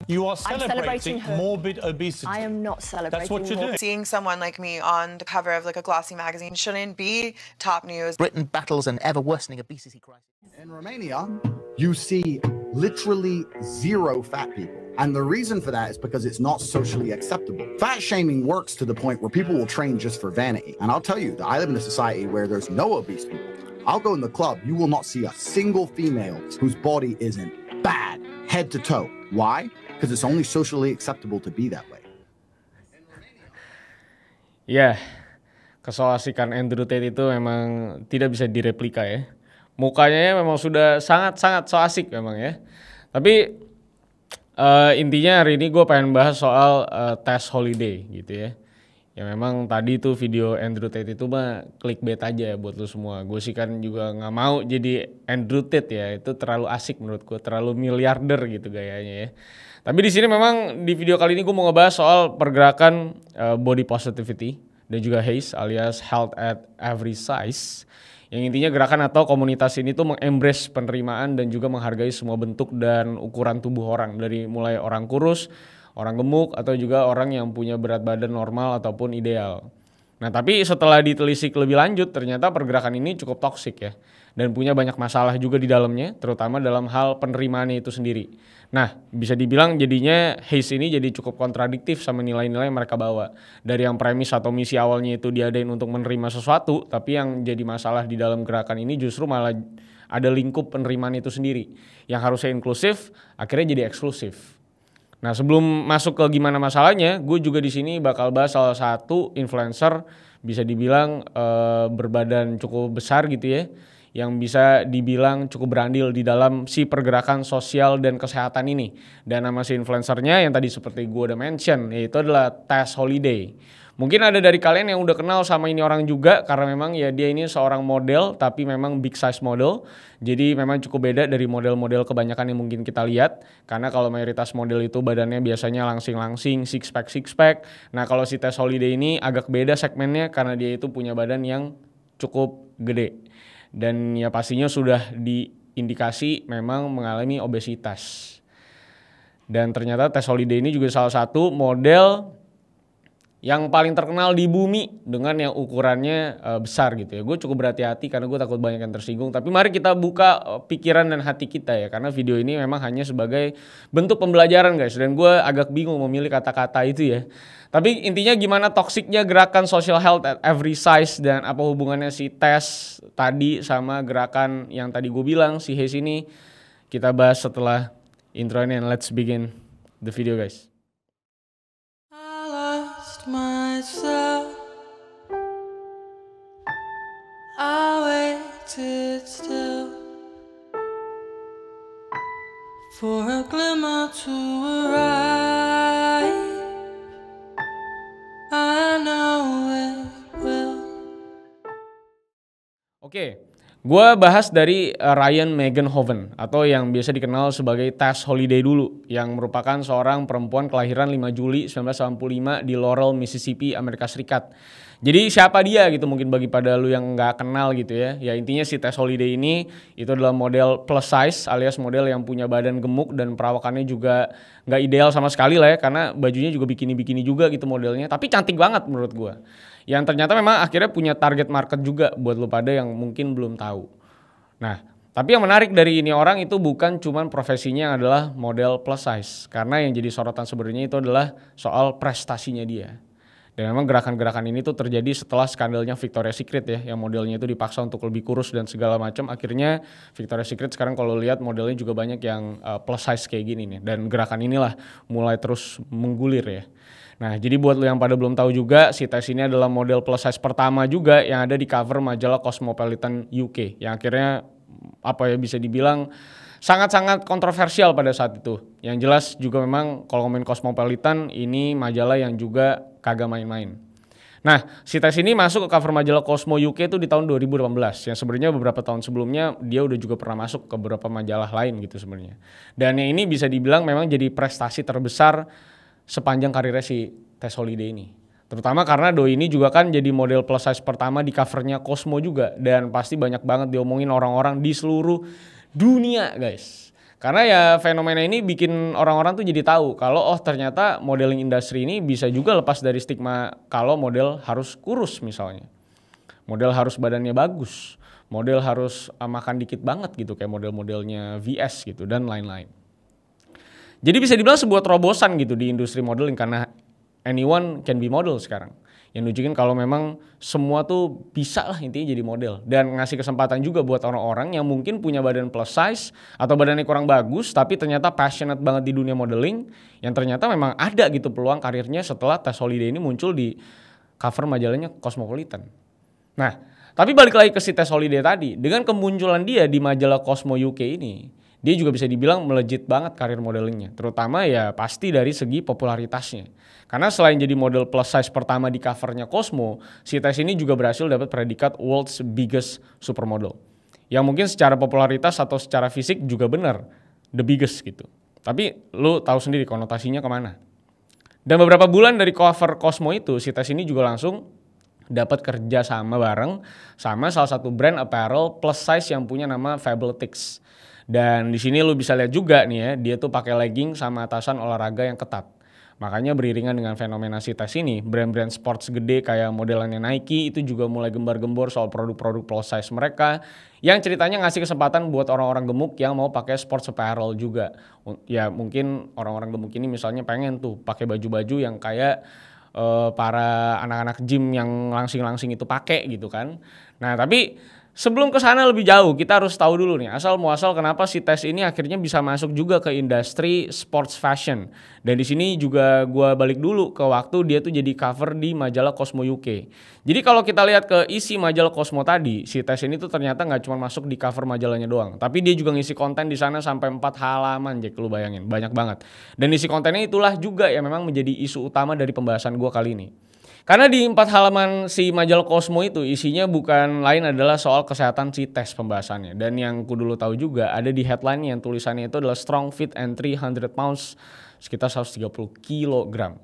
You are I'm celebrating celebrating morbid obesity. I am not celebrating. That's what you're doing. Seeing someone like me on the cover of like a glossy magazine shouldn't be top news. Britain battles an ever-worsening obesity crisis. In Romania, you see literally zero fat people. And the reason for that is because it's not socially acceptable. Fat shaming works to the point where people will train just for vanity. And I'll tell you that I live in a society where there's no obese people. I'll go in the club, you will not see a single female whose body isn't bad, head to toe. Why? Because it's only socially acceptable to be that way. Ya, kesoasikan Andrew Tate itu memang tidak bisa direplika ya. Mukanya memang sudah sangat-sangat so asik memang ya. Tapi intinya hari ini gue pengen bahas soal Tess Holiday gitu ya. Ya memang tadi tuh video Andrew Tate itu mah clickbait aja buat lu semua. Gue sih kan juga nggak mau jadi Andrew Tate ya. Itu terlalu asik menurut gue, terlalu miliarder gitu gayanya ya. Tapi di sini memang di video kali ini gue mau ngebahas soal pergerakan body positivity dan juga HAES alias Health at Every Size. Yang intinya gerakan atau komunitas ini tuh mengembrace penerimaan dan juga menghargai semua bentuk dan ukuran tubuh orang. Dari mulai orang kurus, orang gemuk, atau juga orang yang punya berat badan normal ataupun ideal. Nah tapi setelah ditelisik lebih lanjut ternyata pergerakan ini cukup toksik ya. Dan punya banyak masalah juga di dalamnya, terutama dalam hal penerimaannya itu sendiri. Nah bisa dibilang jadinya HAES ini jadi cukup kontradiktif sama nilai-nilai yang mereka bawa. Dari yang premis atau misi awalnya itu diadain untuk menerima sesuatu, tapi yang jadi masalah di dalam gerakan ini justru malah ada lingkup penerimaan itu sendiri. Yang harusnya inklusif, akhirnya jadi eksklusif. Nah sebelum masuk ke gimana masalahnya, gue juga di sini bakal bahas salah satu influencer bisa dibilang berbadan cukup besar gitu ya, yang bisa dibilang cukup berandil di dalam si pergerakan sosial dan kesehatan ini. Dan nama si influencernya yang tadi seperti gue udah mention, yaitu adalah Tess Holiday. Mungkin ada dari kalian yang udah kenal sama ini orang juga, karena memang ya dia ini seorang model, tapi memang big size model. Jadi memang cukup beda dari model-model kebanyakan yang mungkin kita lihat. Karena kalau mayoritas model itu badannya biasanya langsing-langsing, six pack. Nah kalau si Tess Holiday ini agak beda segmennya karena dia itu punya badan yang cukup gede. Dan ya pastinya sudah diindikasi memang mengalami obesitas. Dan ternyata Tess Holiday ini juga salah satu model yang paling terkenal di bumi dengan yang ukurannya besar gitu ya. Gue cukup berhati-hati karena gue takut banyak yang tersinggung. Tapi mari kita buka pikiran dan hati kita ya. Karena video ini memang hanya sebagai bentuk pembelajaran guys. Dan gue agak bingung memilih kata-kata itu ya. Tapi intinya gimana toksiknya gerakan social health at every size. Dan apa hubungannya si Tess tadi sama gerakan yang tadi gue bilang si HAES ini. Kita bahas setelah intro ini. And let's begin the video guys. Myself, I waited still for a glimmer to arrive. I know it will. Oke, gue bahas dari Ryan Megan Hoven atau yang biasa dikenal sebagai Tess Holiday dulu, yang merupakan seorang perempuan kelahiran 5 Juli 1985 di Laurel, Mississippi, Amerika Serikat. Jadi siapa dia gitu mungkin bagi pada lu yang nggak kenal gitu ya. Ya intinya si Tess Holiday ini itu adalah model plus size alias model yang punya badan gemuk dan perawakannya juga nggak ideal sama sekali lah ya. Karena bajunya juga bikini-bikini juga gitu modelnya. Tapi cantik banget menurut gue. Yang ternyata memang akhirnya punya target market juga buat lu pada yang mungkin belum tahu. Nah tapi yang menarik dari ini orang itu bukan cuman profesinya yang adalah model plus size. Karena yang jadi sorotan sebenarnya itu adalah soal prestasinya dia. Dan memang gerakan-gerakan ini tuh terjadi setelah skandalnya Victoria's Secret ya, yang modelnya itu dipaksa untuk lebih kurus dan segala macam. Akhirnya Victoria's Secret sekarang kalau lihat modelnya juga banyak yang plus size kayak gini nih. Dan gerakan inilah mulai terus menggulir ya. Nah jadi buat lo yang pada belum tahu juga, si Tess ini adalah model plus size pertama juga yang ada di cover majalah Cosmopolitan UK. Yang akhirnya apa ya bisa dibilang sangat-sangat kontroversial pada saat itu. Yang jelas juga memang kalau ngomongin Cosmopolitan ini majalah yang juga kagak main-main. Nah si Tess ini masuk ke cover majalah Cosmo UK itu di tahun 2018. Yang sebenarnya beberapa tahun sebelumnya dia udah juga pernah masuk ke beberapa majalah lain gitu sebenarnya. Dan yang ini bisa dibilang memang jadi prestasi terbesar sepanjang karirnya si Tess Holiday ini. Terutama karena doi ini juga kan jadi model plus size pertama di covernya Cosmo juga. Dan pasti banyak banget diomongin orang-orang di seluruh dunia guys. Karena ya fenomena ini bikin orang-orang tuh jadi tahu kalau ternyata modeling industri ini bisa juga lepas dari stigma kalau model harus kurus misalnya. Model harus badannya bagus, model harus makan dikit banget gitu kayak model-modelnya VS gitu dan lain-lain. Jadi bisa dibilang sebuah terobosan gitu di industri modeling karena anyone can be model sekarang. Yang nunjukin kalau memang semua tuh bisa lah intinya jadi model. Dan ngasih kesempatan juga buat orang-orang yang mungkin punya badan plus size atau badannya kurang bagus tapi ternyata passionate banget di dunia modeling. Yang ternyata memang ada gitu peluang karirnya setelah Tess Holliday ini muncul di cover majalahnya Cosmopolitan. Nah, tapi balik lagi ke si Tess Holliday tadi. Dengan kemunculan dia di majalah Cosmo UK ini, dia juga bisa dibilang melejit banget karir modelingnya. Terutama ya pasti dari segi popularitasnya. Karena selain jadi model plus size pertama di covernya Cosmo, si Tess ini juga berhasil dapat predikat World's Biggest Supermodel. Yang mungkin secara popularitas atau secara fisik juga benar, the biggest gitu. Tapi lu tahu sendiri konotasinya kemana. Dan beberapa bulan dari cover Cosmo itu, si Tess ini juga langsung dapat kerja sama bareng sama salah satu brand apparel plus size yang punya nama Fabletics. Dan di sini lu bisa lihat juga nih ya, dia tuh pakai legging sama atasan olahraga yang ketat. Makanya beriringan dengan fenomena si Tess ini, brand-brand sports gede kayak modelannya Nike itu juga mulai gembar-gembor soal produk-produk plus size mereka yang ceritanya ngasih kesempatan buat orang-orang gemuk yang mau pakai sports apparel juga. Ya mungkin orang-orang gemuk ini misalnya pengen tuh pakai baju-baju yang kayak para anak-anak gym yang langsing-langsing itu pakai gitu kan. Nah tapi sebelum ke sana lebih jauh, kita harus tahu dulu nih asal muasal kenapa si Tess ini akhirnya bisa masuk juga ke industri sports fashion. Dan di sini juga gua balik dulu ke waktu dia tuh jadi cover di majalah Cosmo UK. Jadi kalau kita lihat ke isi majalah Cosmo tadi, si Tess ini tuh ternyata nggak cuma masuk di cover majalahnya doang, tapi dia juga ngisi konten di sana sampai 4 halaman, Jack, lu bayangin, banyak banget. Dan isi kontennya itulah juga yang memang menjadi isu utama dari pembahasan gua kali ini. Karena di 4 halaman si majalah Cosmo itu isinya bukan lain adalah soal kesehatan si Tess pembahasannya. Dan yang ku dulu tahu juga ada di headline yang tulisannya itu adalah strong fit and 300 pounds, sekitar 130 kilogram.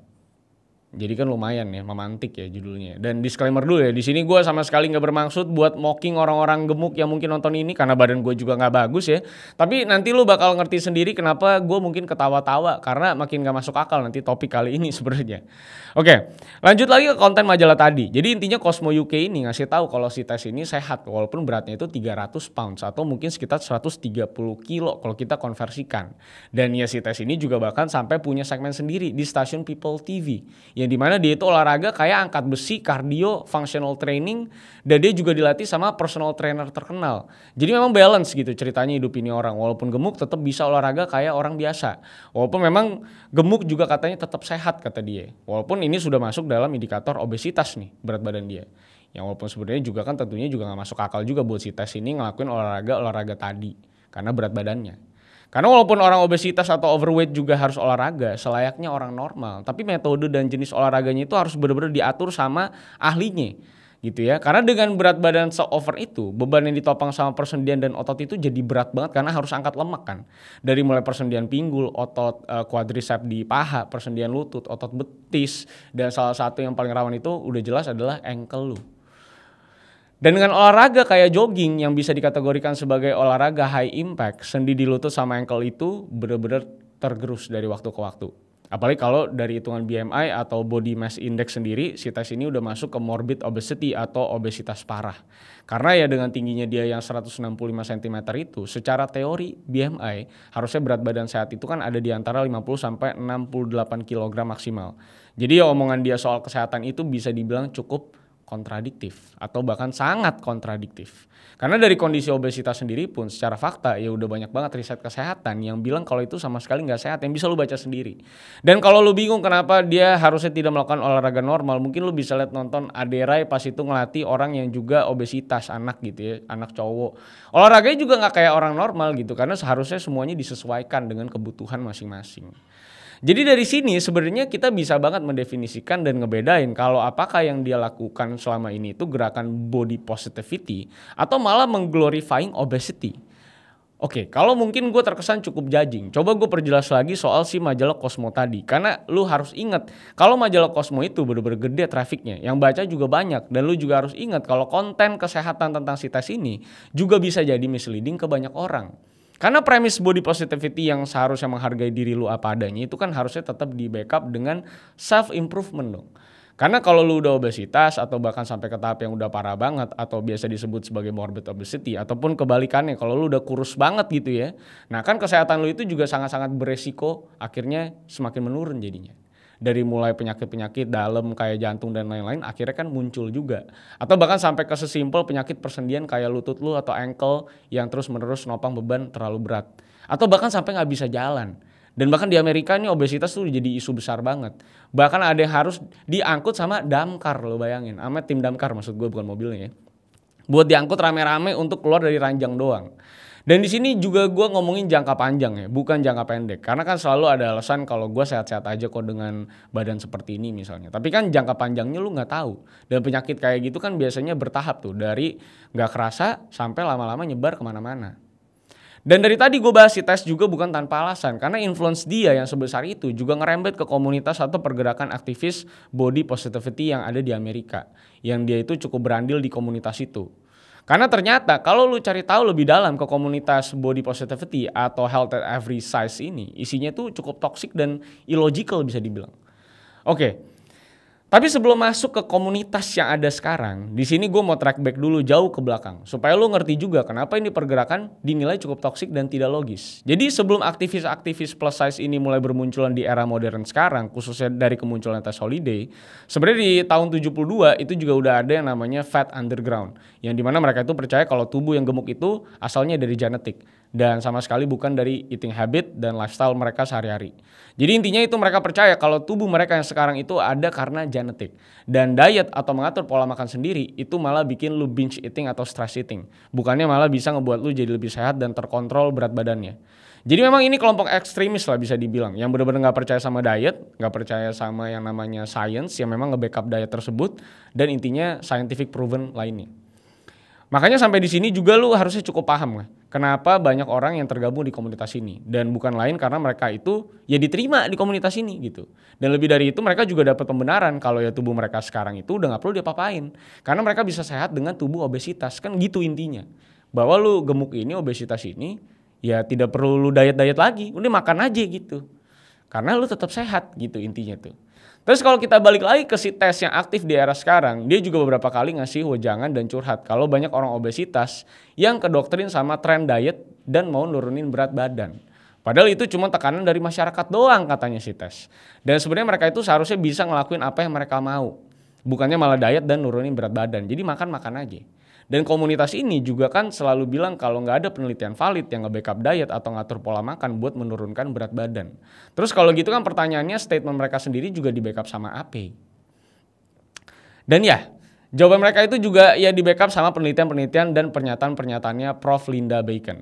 Jadi kan lumayan ya, memantik ya judulnya. Dan disclaimer dulu ya, di sini gue sama sekali nggak bermaksud buat mocking orang-orang gemuk yang mungkin nonton ini karena badan gue juga nggak bagus ya. Tapi nanti lu bakal ngerti sendiri kenapa gue mungkin ketawa-tawa karena makin nggak masuk akal nanti topik kali ini sebenarnya. Oke, lanjut lagi ke konten majalah tadi. Jadi intinya Cosmo UK ini ngasih tahu kalau si Tess ini sehat walaupun beratnya itu 300 pounds atau mungkin sekitar 130 kilo kalau kita konversikan. Dan ya si Tess ini juga bahkan sampai punya segmen sendiri di stasiun People TV. Yang dimana dia itu olahraga kayak angkat besi, kardio, functional training, dan dia juga dilatih sama personal trainer terkenal. Jadi memang balance gitu ceritanya hidup ini orang. Walaupun gemuk tetap bisa olahraga kayak orang biasa. Walaupun memang gemuk juga katanya tetap sehat kata dia. Walaupun ini sudah masuk dalam indikator obesitas nih berat badan dia. Yang walaupun sebenarnya juga kan tentunya juga gak masuk akal juga buat si Tess ini ngelakuin olahraga tadi karena berat badannya. Karena walaupun orang obesitas atau overweight juga harus olahraga selayaknya orang normal, tapi metode dan jenis olahraganya itu harus benar-benar diatur sama ahlinya gitu ya. Karena dengan berat badan se-over itu, beban yang ditopang sama persendian dan otot itu jadi berat banget karena harus angkat lemak kan. Dari mulai persendian pinggul, otot quadricep di paha, persendian lutut, otot betis, dan salah satu yang paling rawan itu udah jelas adalah ankle lu. Dan dengan olahraga kayak jogging yang bisa dikategorikan sebagai olahraga high impact, sendi di lutut sama ankle itu benar-benar tergerus dari waktu ke waktu. Apalagi kalau dari hitungan BMI atau body mass index sendiri, si Tess ini udah masuk ke morbid obesity atau obesitas parah. Karena ya dengan tingginya dia yang 165 cm itu, secara teori BMI harusnya berat badan sehat itu kan ada di antara 50 sampai 68 kg maksimal. Jadi ya omongan dia soal kesehatan itu bisa dibilang cukup kontradiktif atau bahkan sangat kontradiktif. Karena dari kondisi obesitas sendiri pun secara fakta ya udah banyak banget riset kesehatan yang bilang kalau itu sama sekali nggak sehat, yang bisa lu baca sendiri. Dan kalau lu bingung kenapa dia harusnya tidak melakukan olahraga normal, mungkin lu bisa lihat nonton Aderai pas itu ngelatih orang yang juga obesitas, anak gitu ya, anak cowok. Olahraganya juga nggak kayak orang normal gitu karena seharusnya semuanya disesuaikan dengan kebutuhan masing-masing. Jadi dari sini sebenarnya kita bisa banget mendefinisikan dan ngebedain kalau apakah yang dia lakukan selama ini itu gerakan body positivity atau malah mengglorifying obesity. Oke, kalau mungkin gue terkesan cukup judging, coba gue perjelas lagi soal si majalah Cosmo tadi. Karena lu harus ingat kalau majalah Cosmo itu bener-bener gede trafiknya, yang baca juga banyak. Dan lu juga harus ingat kalau konten kesehatan tentang si Tess ini juga bisa jadi misleading ke banyak orang. Karena premis body positivity yang seharusnya menghargai diri lu apa adanya itu kan harusnya tetap di backup dengan self improvement dong. Karena kalau lu udah obesitas atau bahkan sampai ke tahap yang udah parah banget atau biasa disebut sebagai morbid obesity ataupun kebalikannya kalau lu udah kurus banget gitu ya. Nah kan kesehatan lu itu juga sangat-sangat beresiko akhirnya semakin menurun jadinya. Dari mulai penyakit-penyakit dalam kayak jantung dan lain-lain akhirnya kan muncul juga. Atau bahkan sampai ke sesimpel penyakit persendian kayak lutut lu atau ankle yang terus-menerus nopang beban terlalu berat. Atau bahkan sampai nggak bisa jalan. Dan bahkan di Amerika ini obesitas tuh jadi isu besar banget. Bahkan ada yang harus diangkut sama damkar, lo bayangin. Sama tim damkar maksud gue, bukan mobilnya ya. Buat diangkut rame-rame untuk keluar dari ranjang doang. Dan di sini juga gue ngomongin jangka panjang ya, bukan jangka pendek. Karena kan selalu ada alasan kalau gue sehat-sehat aja kok dengan badan seperti ini misalnya. Tapi kan jangka panjangnya lu nggak tahu. Dan penyakit kayak gitu kan biasanya bertahap tuh. Dari nggak kerasa sampai lama-lama nyebar kemana-mana. Dan dari tadi gue bahas si tes juga bukan tanpa alasan. Karena influence dia yang sebesar itu juga ngerembet ke komunitas atau pergerakan aktivis body positivity yang ada di Amerika. Yang dia itu cukup berandil di komunitas itu. Karena ternyata kalau lu cari tahu lebih dalam ke komunitas body positivity atau health at every size ini, isinya tuh cukup toxic dan illogical bisa dibilang. Oke. Tapi sebelum masuk ke komunitas yang ada sekarang, di sini gue mau track back dulu jauh ke belakang supaya lu ngerti juga kenapa ini pergerakan dinilai cukup toksik dan tidak logis. Jadi sebelum aktivis-aktivis plus size ini mulai bermunculan di era modern sekarang, khususnya dari kemunculan Tess Holiday, sebenarnya di tahun 72 itu juga udah ada yang namanya fat underground, yang dimana mereka itu percaya kalau tubuh yang gemuk itu asalnya dari genetik dan sama sekali bukan dari eating habit dan lifestyle mereka sehari-hari. Jadi intinya itu mereka percaya kalau tubuh mereka yang sekarang itu ada karena genetik. Dan diet atau mengatur pola makan sendiri itu malah bikin lu binge eating atau stress eating. Bukannya malah bisa ngebuat lu jadi lebih sehat dan terkontrol berat badannya. Jadi memang ini kelompok ekstremis lah bisa dibilang. Yang benar-benar gak percaya sama diet, gak percaya sama yang namanya science yang memang nge-backup diet tersebut. Dan intinya scientific proven lainnya. Makanya sampai di sini juga lu harusnya cukup paham lah. Kenapa banyak orang yang tergabung di komunitas ini. Dan bukan lain karena mereka itu ya diterima di komunitas ini gitu. Dan lebih dari itu mereka juga dapat pembenaran kalau ya tubuh mereka sekarang itu udah gak perlu diapa-apain. Karena mereka bisa sehat dengan tubuh obesitas. Kan gitu intinya. Bahwa lu gemuk ini, obesitas ini ya tidak perlu lu diet-diet lagi. Udah makan aja gitu. Karena lu tetap sehat gitu intinya tuh. Terus kalau kita balik lagi ke si tes yang aktif di era sekarang, dia juga beberapa kali ngasih wejangan dan curhat kalau banyak orang obesitas yang kedoktrin sama tren diet dan mau nurunin berat badan. Padahal itu cuma tekanan dari masyarakat doang katanya si tes. Dan sebenarnya mereka itu seharusnya bisa ngelakuin apa yang mereka mau. Bukannya malah diet dan nurunin berat badan. Jadi makan-makan aja. Dan komunitas ini juga kan selalu bilang kalau nggak ada penelitian valid yang nge-backup diet atau ngatur pola makan buat menurunkan berat badan. Terus kalau gitu kan pertanyaannya statement mereka sendiri juga di-backup sama AP. Dan ya, jawaban mereka itu juga ya di-backup sama penelitian-penelitian dan pernyataan-pernyataannya Prof. Linda Bacon.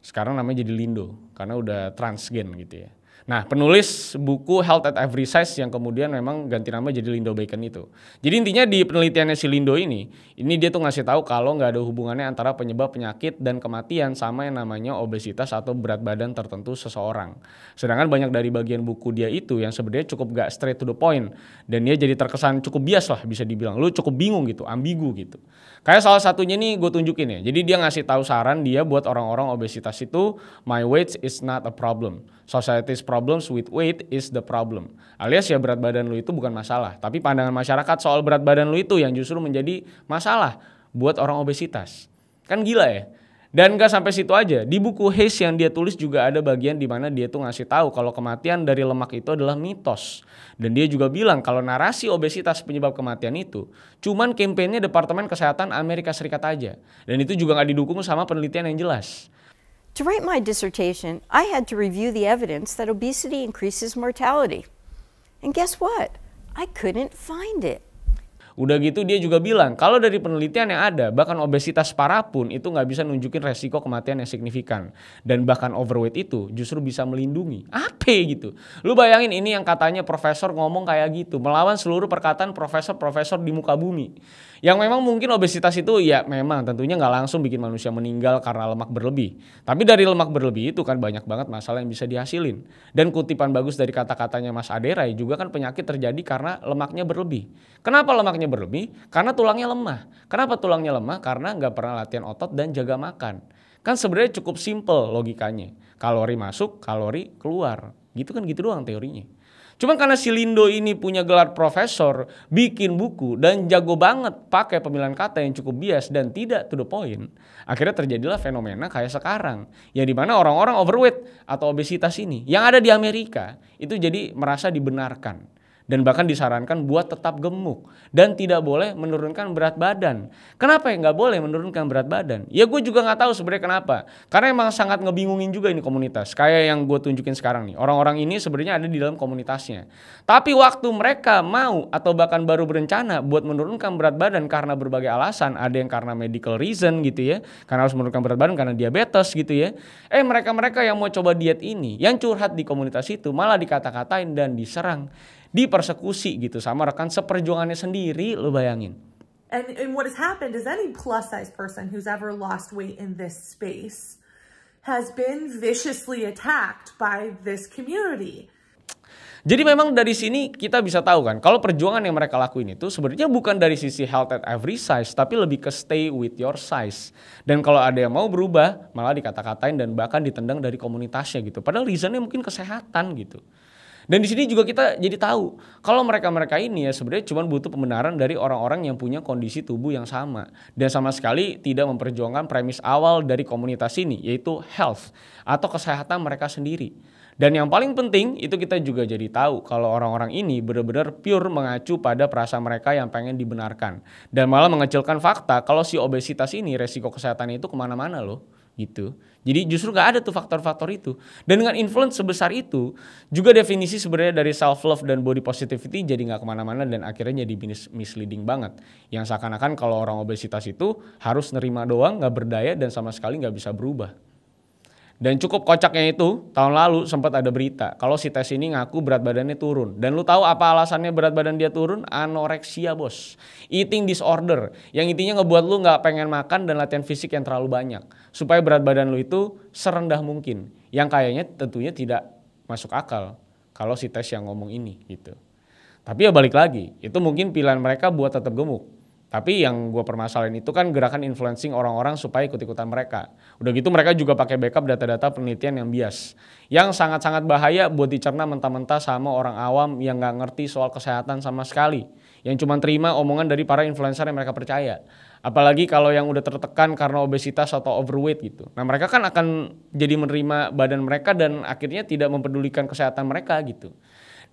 Sekarang namanya jadi Lindo karena udah transgen gitu ya. Nah, penulis buku Health at Every Size yang kemudian memang ganti nama jadi Lindo Bacon itu. Jadi intinya di penelitiannya si Lindo ini dia tuh ngasih tahu kalau nggak ada hubungannya antara penyebab penyakit dan kematian sama yang namanya obesitas atau berat badan tertentu seseorang. Sedangkan banyak dari bagian buku dia itu yang sebenarnya cukup nggak straight to the point dan dia jadi terkesan cukup bias lah bisa dibilang. Lu cukup bingung gitu, ambigu gitu. Kayak salah satunya nih gue tunjukin ya. Jadi dia ngasih tahu saran dia buat orang-orang obesitas itu, my weight is not a problem. Society's problems with weight is the problem. Alias ya berat badan lu itu bukan masalah. Tapi pandangan masyarakat soal berat badan lu itu yang justru menjadi masalah buat orang obesitas. Kan gila ya. Dan gak sampai situ aja. Di buku Hayes yang dia tulis juga ada bagian di mana dia tuh ngasih tahu kalau kematian dari lemak itu adalah mitos. Dan dia juga bilang kalau narasi obesitas penyebab kematian itu cuman kampanye Departemen Kesehatan Amerika Serikat aja. Dan itu juga gak didukung sama penelitian yang jelas. To write my dissertation, I had to review the evidence that obesity increases mortality. And guess what? I couldn't find it. Udah gitu dia juga bilang kalau dari penelitian yang ada bahkan obesitas parah pun itu nggak bisa nunjukin resiko kematian yang signifikan. Dan bahkan overweight itu justru bisa melindungi. Apa gitu? Lu bayangin ini yang katanya profesor ngomong kayak gitu. Melawan seluruh perkataan profesor-profesor di muka bumi. Yang memang mungkin obesitas itu ya memang tentunya nggak langsung bikin manusia meninggal karena lemak berlebih. Tapi dari lemak berlebih itu kan banyak banget masalah yang bisa dihasilin. Dan kutipan bagus dari kata-katanya Mas Aderai juga kan penyakit terjadi karena lemaknya berlebih. Kenapa lemaknya berlebih? Karena tulangnya lemah. Kenapa tulangnya lemah? Karena nggak pernah latihan otot dan jaga makan. Kan sebenarnya cukup simple logikanya. Kalori masuk, kalori keluar. Gitu kan, gitu doang teorinya. Cuman karena si Lindo ini punya gelar profesor, bikin buku, dan jago banget pakai pemilihan kata yang cukup bias dan tidak to the point, akhirnya terjadilah fenomena kayak sekarang. Ya dimana orang-orang overweight atau obesitas ini yang ada di Amerika itu jadi merasa dibenarkan. Dan bahkan disarankan buat tetap gemuk dan tidak boleh menurunkan berat badan. Kenapa ya nggak boleh menurunkan berat badan? Ya gue juga nggak tahu sebenarnya kenapa. Karena emang sangat ngebingungin juga ini komunitas. Kayak yang gue tunjukin sekarang nih. Orang-orang ini sebenarnya ada di dalam komunitasnya. Tapi waktu mereka mau atau bahkan baru berencana buat menurunkan berat badan karena berbagai alasan. Ada yang karena medical reason gitu ya. Karena harus menurunkan berat badan karena diabetes gitu ya. Mereka-mereka yang mau coba diet ini, yang curhat di komunitas itu malah dikata-katain dan diserang. Dipersekusi gitu sama rekan seperjuangannya sendiri, lo bayangin. And what has happened is any plus size person who's ever lost weight in this space has been viciously attacked by this community. Jadi memang dari sini kita bisa tahu kan, kalau perjuangan yang mereka lakuin itu sebenarnya bukan dari sisi health at every size, tapi lebih ke stay with your size. Dan kalau ada yang mau berubah, malah dikata-katain dan bahkan ditendang dari komunitasnya gitu. Padahal reasonnya mungkin kesehatan gitu. Dan di sini juga kita jadi tahu kalau mereka-mereka ini ya sebenarnya cuma butuh pembenaran dari orang-orang yang punya kondisi tubuh yang sama dan sama sekali tidak memperjuangkan premis awal dari komunitas ini, yaitu health atau kesehatan mereka sendiri. Dan yang paling penting itu kita juga jadi tahu kalau orang-orang ini benar-benar pure mengacu pada perasaan mereka yang pengen dibenarkan dan malah mengecilkan fakta kalau si obesitas ini resiko kesehatannya itu kemana-mana loh. Gitu. Jadi justru gak ada tuh faktor-faktor itu. Dan dengan influence sebesar itu, juga definisi sebenarnya dari self-love dan body positivity jadi gak kemana-mana dan akhirnya jadi misleading banget. Yang seakan-akan kalau orang obesitas itu harus nerima doang, gak berdaya dan sama sekali gak bisa berubah. Dan cukup kocaknya itu, tahun lalu sempat ada berita kalau si Tes ini ngaku berat badannya turun. Dan lu tahu apa alasannya berat badan dia turun? Anoreksia bos. Eating disorder. Yang intinya ngebuat lu gak pengen makan dan latihan fisik yang terlalu banyak. Supaya berat badan lu itu serendah mungkin. Yang kayaknya tentunya tidak masuk akal kalau si Tes yang ngomong ini gitu. Tapi ya balik lagi, itu mungkin pilihan mereka buat tetap gemuk. Tapi yang gue permasalahin itu kan gerakan influencing orang-orang supaya ikut-ikutan mereka. Udah gitu mereka juga pakai backup data-data penelitian yang bias. Yang sangat-sangat bahaya buat dicerna mentah-mentah sama orang awam yang gak ngerti soal kesehatan sama sekali. Yang cuma terima omongan dari para influencer yang mereka percaya. Apalagi kalau yang udah tertekan karena obesitas atau overweight gitu. Nah mereka kan akan jadi menerima badan mereka dan akhirnya tidak mempedulikan kesehatan mereka gitu.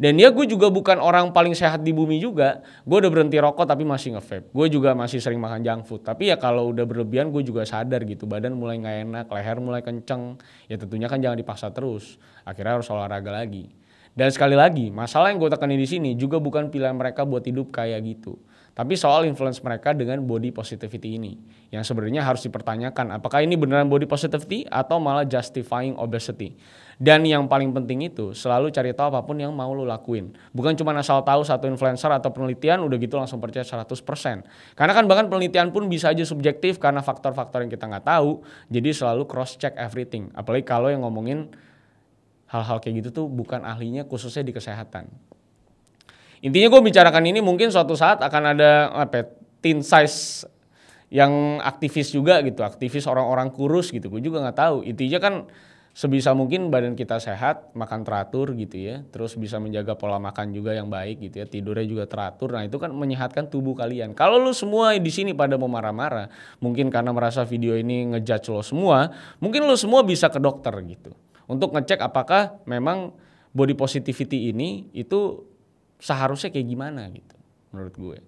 Dan ya gue juga bukan orang paling sehat di bumi juga. Gue udah berhenti rokok tapi masih nge-vape. Gue juga masih sering makan junk food. Tapi ya kalau udah berlebihan gue juga sadar gitu. Badan mulai gak enak, leher mulai kenceng. Ya tentunya kan jangan dipaksa terus. Akhirnya harus olahraga lagi. Dan sekali lagi, masalah yang gue tekanin di sini juga bukan pilihan mereka buat hidup kayak gitu. Tapi soal influence mereka dengan body positivity ini. Yang sebenarnya harus dipertanyakan apakah ini beneran body positivity atau malah justifying obesity. Dan yang paling penting itu selalu cari tahu apapun yang mau lo lakuin. Bukan cuma asal tahu satu influencer atau penelitian udah gitu langsung percaya 100%. Karena kan bahkan penelitian pun bisa aja subjektif karena faktor-faktor yang kita nggak tahu. Jadi selalu cross check everything. Apalagi kalau yang ngomongin hal-hal kayak gitu tuh bukan ahlinya khususnya di kesehatan. Intinya gue bicarakan ini mungkin suatu saat akan ada teen size yang aktivis juga gitu. Aktivis orang-orang kurus gitu. Gue juga nggak tahu. Intinya kan sebisa mungkin badan kita sehat, makan teratur gitu ya. Terus bisa menjaga pola makan juga yang baik gitu ya. Tidurnya juga teratur. Nah itu kan menyehatkan tubuh kalian. Kalau lu semua di sini pada mau marah-marah, mungkin karena merasa video ini ngejudge lo semua, mungkin lu semua bisa ke dokter gitu. Untuk ngecek apakah memang body positivity ini itu seharusnya kayak gimana gitu menurut gue.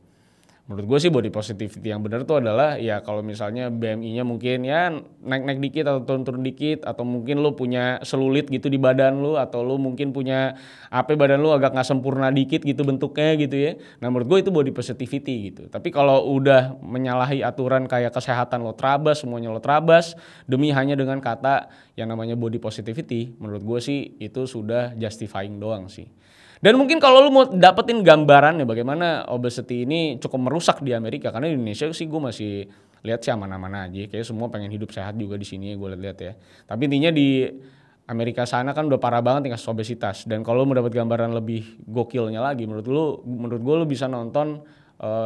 Menurut gue sih body positivity yang benar tuh adalah ya kalau misalnya BMI-nya mungkin ya naik-naik dikit atau turun-turun dikit atau mungkin lu punya selulit gitu di badan lu atau lu mungkin punya badan lu agak nggak sempurna dikit gitu bentuknya gitu ya. Nah menurut gue itu body positivity gitu. Tapi kalau udah menyalahi aturan kayak kesehatan lo terabas, semuanya lo terabas demi hanya dengan kata yang namanya body positivity, menurut gue sih itu sudah justifying doang sih. Dan mungkin kalau lu mau dapetin gambarannya bagaimana obesity ini cukup merusak di Amerika, karena di Indonesia sih gue masih lihat sih aman-aman aja, kayak semua pengen hidup sehat juga di sini gue lihat ya. Tapi intinya di Amerika sana kan udah parah banget tingkat obesitas. Dan kalau lu mau dapat gambaran lebih gokilnya lagi, menurut gue lu bisa nonton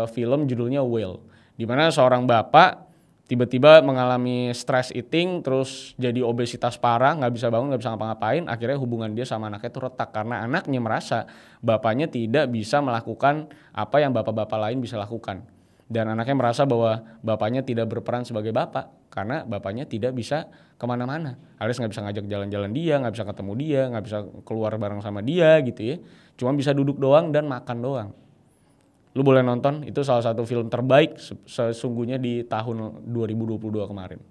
film judulnya Whale, di mana seorang bapak tiba-tiba mengalami stress eating, terus jadi obesitas parah, nggak bisa bangun, nggak bisa ngapa-ngapain, akhirnya hubungan dia sama anaknya tuh retak karena anaknya merasa bapaknya tidak bisa melakukan apa yang bapak-bapak lain bisa lakukan. Dan anaknya merasa bahwa bapaknya tidak berperan sebagai bapak karena bapaknya tidak bisa kemana-mana, alias nggak bisa ngajak jalan-jalan dia, nggak bisa ketemu dia, nggak bisa keluar bareng sama dia gitu ya, cuma bisa duduk doang dan makan doang. Lu boleh nonton, itu salah satu film terbaik sesungguhnya di tahun 2022 kemarin.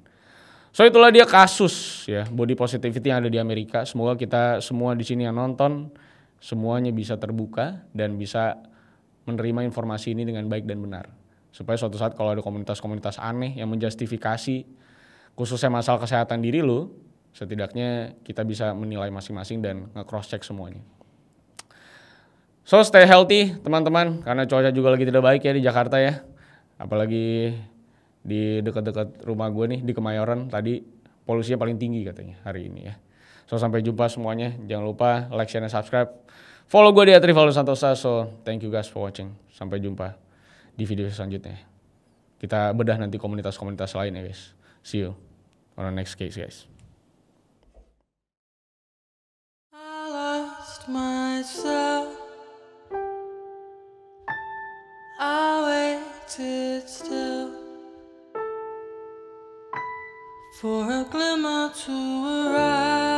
So itulah dia kasus ya body positivity yang ada di Amerika. Semoga kita semua di sini yang nonton semuanya bisa terbuka dan bisa menerima informasi ini dengan baik dan benar. Supaya suatu saat kalau ada komunitas-komunitas aneh yang menjustifikasi khususnya masalah kesehatan diri lu, setidaknya kita bisa menilai masing-masing dan nge-cross check semuanya. So stay healthy teman-teman, karena cuaca juga lagi tidak baik ya di Jakarta ya. Apalagi di dekat-dekat rumah gue nih di Kemayoran, tadi polusinya paling tinggi katanya hari ini ya. So sampai jumpa semuanya, jangan lupa like, share, dan subscribe. Follow gue di @rivaldosantosa. So thank you guys for watching. Sampai jumpa di video selanjutnya. Kita bedah nanti komunitas-komunitas lain ya guys. See you on the next case guys. I lost myself. I waited still for a glimmer to arise.